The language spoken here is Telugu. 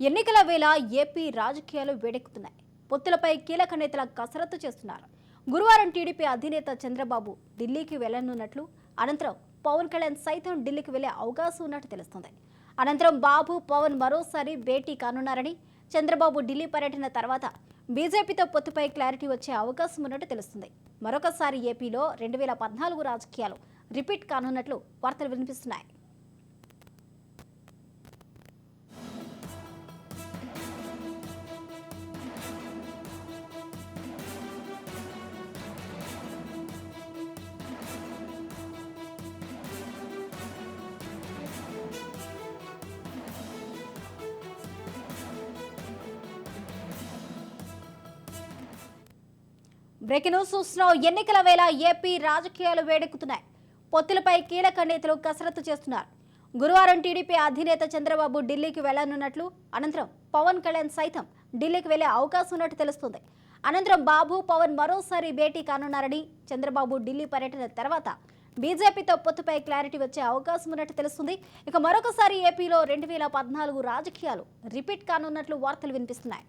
ఎన్నికల వేళ ఏపీ రాజకీయాలు వేడెక్కుతున్నాయి. పొత్తులపై కీలక నేతల కసరత్తు చేస్తున్నారు. గురువారం టీడీపీ అధినేత చంద్రబాబు ఢిల్లీకి వెళ్లనున్నట్లు, అనంతరం పవన్ కళ్యాణ్ సైతం ఢిల్లీకి వెళ్లే అవకాశం ఉన్నట్టు తెలుస్తుంది. అనంతరం బాబు, పవన్ మరోసారి భేటీ కానున్నారని, చంద్రబాబు ఢిల్లీ పర్యటన తర్వాత బీజేపీతో పొత్తుపై క్లారిటీ వచ్చే అవకాశం ఉన్నట్టు తెలుస్తుంది. మరొకసారి ఏపీలో 2014 రాజకీయాలు రిపీట్ కానున్నట్లు వార్తలు వినిపిస్తున్నాయి. బ్రేకింగ్ న్యూస్ చూస్తున్నాం. ఎన్నికల వేళ ఏపీ రాజకీయాలు వేడెక్కుతున్నాయి. పొత్తులపై కీలక నేతలు కసరత్తు చేస్తున్నారు. గురువారం టీడీపీ అధినేత చంద్రబాబు ఢిల్లీకి వెళ్లనున్నట్లు, అనంతరం పవన్ కళ్యాణ్ సైతం ఢిల్లీకి వెళ్లే అవకాశం ఉన్నట్టు తెలుస్తుంది. అనంతరం బాబు, పవన్ మరోసారి భేటీ కానున్నారని, చంద్రబాబు ఢిల్లీ పర్యటన తర్వాత బీజేపీతో పొత్తుపై క్లారిటీ వచ్చే అవకాశం ఉన్నట్టు తెలుస్తుంది. ఇక మరొకసారి ఏపీలో 2014 రాజకీయాలు రిపీట్ కానున్నట్లు వార్తలు వినిపిస్తున్నాయి.